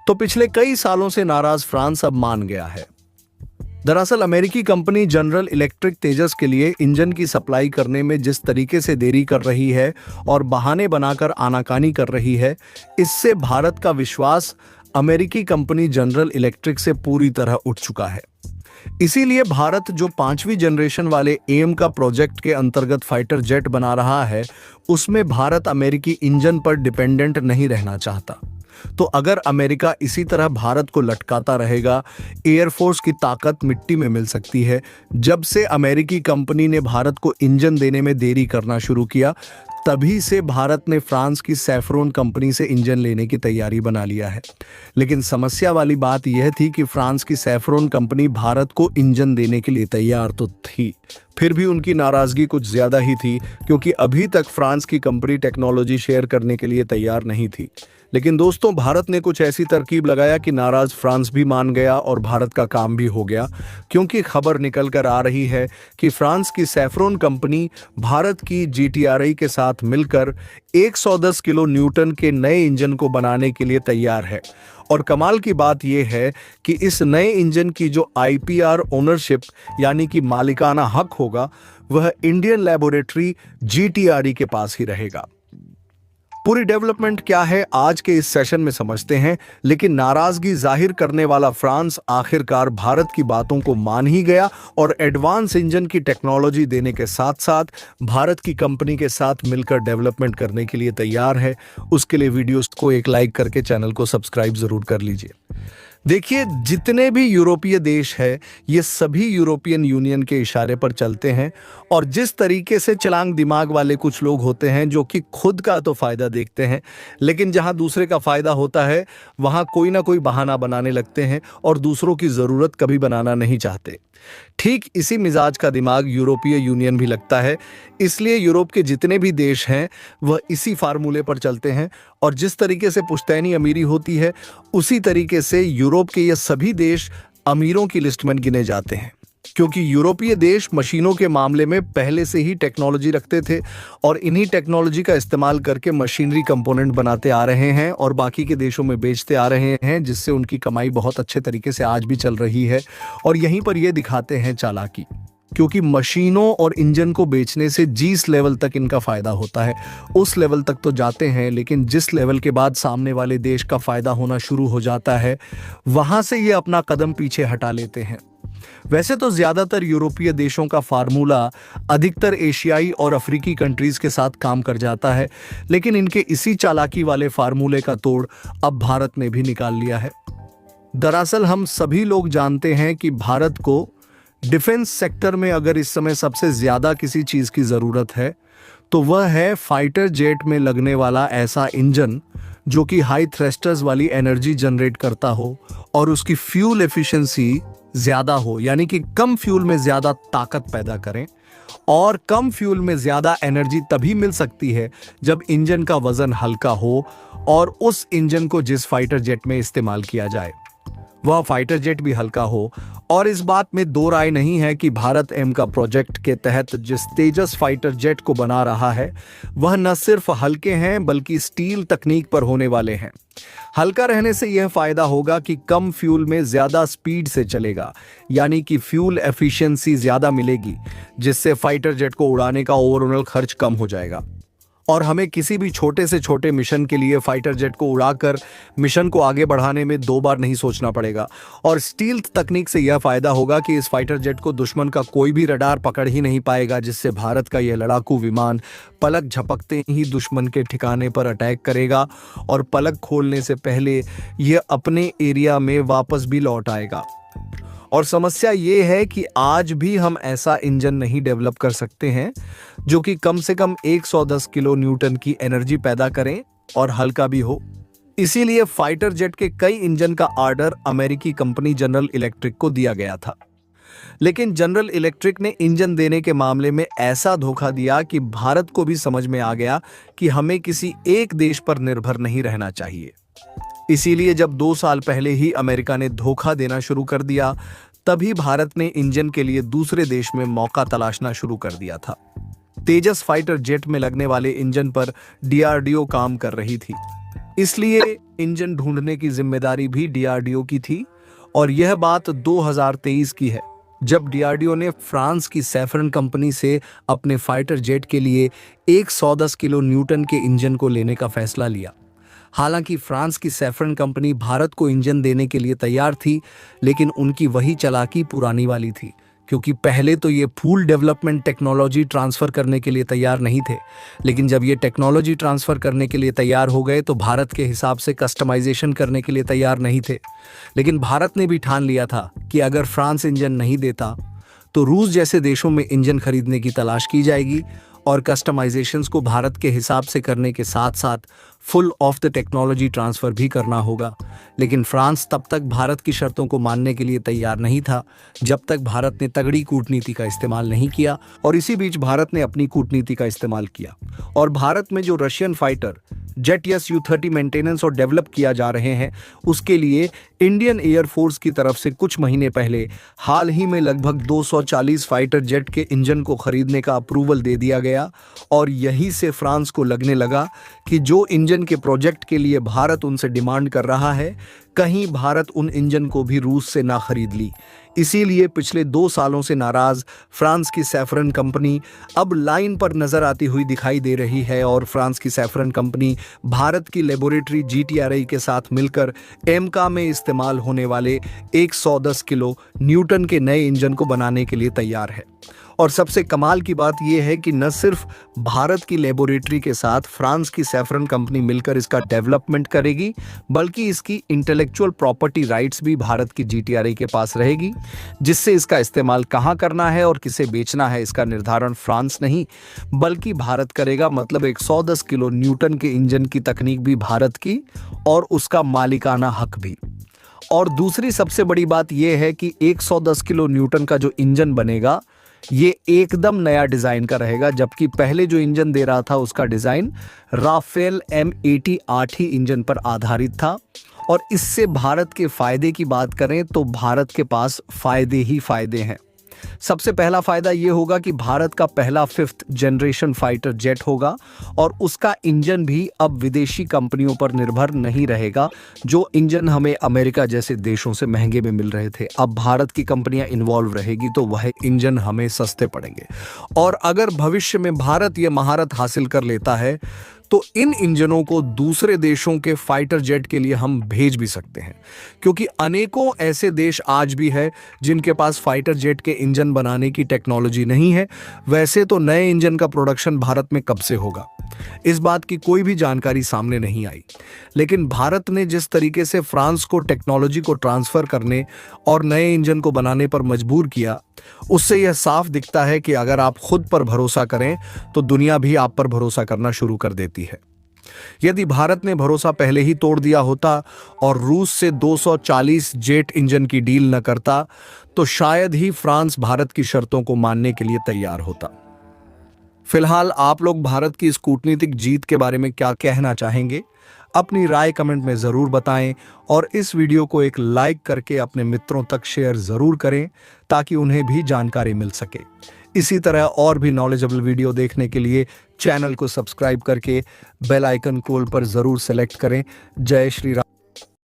तो पिछले कई सालों से नाराज फ्रांस अब मान गया है। दरअसल अमेरिकी कंपनी जनरल इलेक्ट्रिक तेजस के लिए इंजन की सप्लाई करने में जिस तरीके से देरी कर रही है और बहाने बनाकर आनाकानी कर रही है, इससे भारत का विश्वास अमेरिकी कंपनी जनरल इलेक्ट्रिक से पूरी तरह उठ चुका है। इसीलिए भारत जो 5वीं जनरेशन वाले एम का प्रोजेक्ट के अंतर्गत फाइटर जेट बना रहा है, उसमें भारत अमेरिकी इंजन पर डिपेंडेंट नहीं रहना चाहता। तो अगर अमेरिका इसी तरह भारत को लटकाता रहेगा, एयरफोर्स की ताकत मिट्टी में मिल सकती है। जब से अमेरिकी कंपनी ने भारत को इंजन देने में देरी करना शुरू किया, तभी से भारत ने फ्रांस की सैफ्रॉन कंपनी से इंजन लेने की तैयारी बना लिया है। लेकिन समस्या वाली बात यह थी कि फ्रांस की सैफ्रॉन कंपनी भारत को इंजन देने के लिए तैयार तो थी, फिर भी उनकी नाराजगी कुछ ज्यादा ही थी, क्योंकि अभी तक फ्रांस की कंपनी टेक्नोलॉजी शेयर करने के लिए तैयार नहीं थी। लेकिन दोस्तों, भारत ने कुछ ऐसी तरकीब लगाया कि नाराज फ्रांस भी मान गया और भारत का काम भी हो गया, क्योंकि खबर निकल कर आ रही है कि फ्रांस की सैफ्रॉन कंपनी भारत की GTRI के साथ मिलकर 110 किलो न्यूटन के नए इंजन को बनाने के लिए तैयार है। और कमाल की बात यह है कि इस नए इंजन की जो IPR ओनरशिप यानी कि मालिकाना हक होगा, वह इंडियन लैबोरेटरी GTRI के पास ही रहेगा। पूरी डेवलपमेंट क्या है आज के इस सेशन में समझते हैं, लेकिन नाराजगी जाहिर करने वाला फ्रांस आखिरकार भारत की बातों को मान ही गया और एडवांस इंजन की टेक्नोलॉजी देने के साथ साथ भारत की कंपनी के साथ मिलकर डेवलपमेंट करने के लिए तैयार है। उसके लिए वीडियोस को एक लाइक करके चैनल को सब्सक्राइब जरूर कर लीजिए। देखिए, जितने भी यूरोपीय देश है, ये सभी यूरोपियन यूनियन के इशारे पर चलते हैं। और जिस तरीके से चलांग दिमाग वाले कुछ लोग होते हैं जो कि खुद का तो फायदा देखते हैं, लेकिन जहां दूसरे का फायदा होता है वहां कोई ना कोई बहाना बनाने लगते हैं और दूसरों की जरूरत कभी बनाना नहीं चाहते। ठीक इसी मिजाज का दिमाग यूरोपीय यूनियन भी लगता है। इसलिए यूरोप के जितने भी देश हैं वह इसी फार्मूले पर चलते हैं और जिस तरीके से पुश्तैनी अमीरी होती है, उसी तरीके से यूरोप के ये सभी देश अमीरों की लिस्ट में गिने जाते हैं, क्योंकि यूरोपीय देश मशीनों के मामले में पहले से ही टेक्नोलॉजी रखते थे और इन्हीं टेक्नोलॉजी का इस्तेमाल करके मशीनरी कंपोनेंट बनाते आ रहे हैं और बाकी के देशों में बेचते आ रहे हैं, जिससे उनकी कमाई बहुत अच्छे तरीके से आज भी चल रही है। और यहीं पर ये दिखाते हैं चालाकी, क्योंकि मशीनों और इंजन को बेचने से जिस लेवल तक इनका फायदा होता है उस लेवल तक तो जाते हैं, लेकिन जिस लेवल के बाद सामने वाले देश का फायदा होना शुरू हो जाता है, वहां से ये अपना कदम पीछे हटा लेते हैं। वैसे तो ज्यादातर यूरोपीय देशों का फार्मूला अधिकतर एशियाई और अफ्रीकी कंट्रीज के साथ काम कर जाता है, लेकिन इनके इसी चालाकी वाले फार्मूले का तोड़ अब भारत ने भी निकाल लिया है। दरअसल हम सभी लोग जानते हैं कि भारत को डिफेंस सेक्टर में अगर इस समय सबसे ज्यादा किसी चीज की जरूरत है तो वह है फाइटर जेट में लगने वाला ऐसा इंजन जो कि हाई थ्रस्टर्स वाली एनर्जी जनरेट करता हो और उसकी फ्यूल एफिशिएंसी ज्यादा हो, यानी कि कम फ्यूल में ज्यादा ताकत पैदा करें। और कम फ्यूल में ज्यादा एनर्जी तभी मिल सकती है जब इंजन का वजन हल्का हो और उस इंजन को जिस फाइटर जेट में इस्तेमाल किया जाए वह फाइटर जेट भी हल्का हो। और इस बात में दो राय नहीं है कि भारत एम का प्रोजेक्ट के तहत जिस तेजस फाइटर जेट को बना रहा है वह न सिर्फ हल्के हैं बल्कि स्टील तकनीक पर होने वाले हैं। हल्का रहने से यह फायदा होगा कि कम फ्यूल में ज्यादा स्पीड से चलेगा, यानी कि फ्यूल एफिशिएंसी ज्यादा मिलेगी, जिससे फाइटर जेट को उड़ाने का ओवरऑल खर्च कम हो जाएगा और हमें किसी भी छोटे से छोटे मिशन के लिए फाइटर जेट को उड़ाकर मिशन को आगे बढ़ाने में 2 बार नहीं सोचना पड़ेगा। और स्टील तकनीक से यह फायदा होगा कि इस फाइटर जेट को दुश्मन का कोई भी रडार पकड़ ही नहीं पाएगा, जिससे भारत का यह लड़ाकू विमान पलक झपकते ही दुश्मन के ठिकाने पर अटैक करेगा और पलक खोलने से पहले यह अपने एरिया में वापस भी लौट आएगा। और समस्या ये है कि आज भी हम ऐसा इंजन नहीं डेवलप कर सकते हैं जो कि कम से कम 110 किलो न्यूटन की एनर्जी पैदा करें और हल्का भी हो। इसीलिए फाइटर जेट के कई इंजन का ऑर्डर अमेरिकी कंपनी जनरल इलेक्ट्रिक को दिया गया था। लेकिन जनरल इलेक्ट्रिक ने इंजन देने के मामले में ऐसा धोखा दिया कि भारत को भी समझ में आ गया कि हमें किसी एक देश पर निर्भर नहीं रहना चाहिए। इसीलिए जब 2 साल पहले ही अमेरिका ने धोखा देना शुरू कर दिया, तभी भारत ने इंजन के लिए दूसरे देश में मौका तलाशना शुरू कर दिया था। तेजस फाइटर जेट में लगने वाले इंजन पर DRDO काम कर रही थी। इसलिए इंजन ढूंढने की जिम्मेदारी भी डीआरडीओ की थी। और यह बात 2023 की है, जब डीआरडीओ ने फ्रांस की सैफरन कंपनी से अपने फाइटर जेट के लिए 110 किलो न्यूटन के इंजन को लेने का फैसला लिया। हालांकि फ्रांस की सैफरन कंपनी भारत को इंजन देने के लिए तैयार थी, लेकिन उनकी वही चालाकी पुरानी वाली थी, क्योंकि पहले तो ये फुल डेवलपमेंट टेक्नोलॉजी ट्रांसफ़र करने के लिए तैयार नहीं थे। लेकिन जब ये टेक्नोलॉजी ट्रांसफ़र करने के लिए तैयार हो गए तो भारत के हिसाब से कस्टमाइजेशन करने के लिए तैयार नहीं थे। लेकिन भारत ने भी ठान लिया था कि अगर फ्रांस इंजन नहीं देता तो रूस जैसे देशों में इंजन खरीदने की तलाश की जाएगी और कस्टमाइजेशंस को भारत के हिसाब से करने के साथ साथ full of the technology transfer भी करना होगा। लेकिन फ्रांस तब तक भारत की शर्तों को मानने के लिए तैयार नहीं था, जब तक भारत ने तगड़ी कूटनीति का इस्तेमाल नहीं किया। और इसी बीच भारत ने अपनी कूटनीति का इस्तेमाल किया और भारत में जो Russian fighter jet Su-30 maintenance और डेवलप किया जा रहे हैं, उसके लिए इंडियन एयरफोर्स की तरफ से कुछ महीने पहले हाल ही में लगभग 240 फाइटर जेट के इंजन को खरीदने का अप्रूवल दे दिया गया। और यहीं से फ्रांस को लगने लगा कि जो इंजन के प्रोजेक्ट के लिए भारत उनसे डिमांड कर रहा है, कहीं भारत उन इंजन को भी रूस से ना खरीद ली। इसीलिए पिछले 2 सालों से नाराज फ्रांस की सैफरन कंपनी अब लाइन पर नजर आती हुई दिखाई दे रही है। और फ्रांस की सैफरन कंपनी भारत की लेबोरेटरी GTRI के साथ मिलकर एमका में इस्तेमाल होने वाले 110 किलो न्यूटन के नए इंजन को बनाने के लिए तैयार है। और सबसे कमाल की बात यह है कि न सिर्फ भारत की लेबोरेटरी के साथ फ्रांस की सैफरन कंपनी मिलकर इसका डेवलपमेंट करेगी, बल्कि इसकी इंटेलेक्चुअल प्रॉपर्टी राइट्स भी भारत की GTRI के पास रहेगी, जिससे इसका इस्तेमाल कहाँ करना है और किसे बेचना है, इसका निर्धारण फ्रांस नहीं बल्कि भारत करेगा। मतलब 110 किलो न्यूटन के इंजन की तकनीक भी भारत की और उसका मालिकाना हक भी। और दूसरी सबसे बड़ी बात यह है कि 110 किलो न्यूटन का जो इंजन बनेगा, ये एकदम नया डिजाइन का रहेगा, जबकि पहले जो इंजन दे रहा था उसका डिजाइन राफेल M80 8 ही इंजन पर आधारित था। और इससे भारत के फायदे की बात करें तो भारत के पास फायदे ही फायदे हैं। सबसे पहला फायदा यह होगा कि भारत का पहला 5th जनरेशन फाइटर जेट होगा और उसका इंजन भी अब विदेशी कंपनियों पर निर्भर नहीं रहेगा। जो इंजन हमें अमेरिका जैसे देशों से महंगे में मिल रहे थे, अब भारत की कंपनियां इन्वॉल्व रहेगी तो वह इंजन हमें सस्ते पड़ेंगे। और अगर भविष्य में भारत यह महारत हासिल कर लेता है तो इन इंजनों को दूसरे देशों के फाइटर जेट के लिए हम भेज भी सकते हैं, क्योंकि अनेकों ऐसे देश आज भी है जिनके पास फाइटर जेट के इंजन बनाने की टेक्नोलॉजी नहीं है। वैसे तो नए इंजन का प्रोडक्शन भारत में कब से होगा, इस बात की कोई भी जानकारी सामने नहीं आई। लेकिन भारत ने जिस तरीके से फ्रांस को टेक्नोलॉजी को ट्रांसफर करने और नए इंजन को बनाने पर मजबूर किया, उससे यह साफ दिखता है कि अगर आप खुद पर भरोसा करें तो दुनिया भी आप पर भरोसा करना शुरू कर देती है। यदि भारत ने भरोसा पहले ही तोड़ दिया होता और रूस से 240 जेट इंजन की डील न करता, तो शायद ही फ्रांस भारत की शर्तों को मानने के लिए तैयार होता। फिलहाल आप लोग भारत की इस कूटनीतिक जीत के बारे में क्या कहना चाहेंगे? अपनी राय कमेंट में ज़रूर बताएं और इस वीडियो को एक लाइक करके अपने मित्रों तक शेयर ज़रूर करें ताकि उन्हें भी जानकारी मिल सके। इसी तरह और भी नॉलेजेबल वीडियो देखने के लिए चैनल को सब्सक्राइब करके बेल आइकन कोल पर ज़रूर सेलेक्ट करें। जय श्री राम।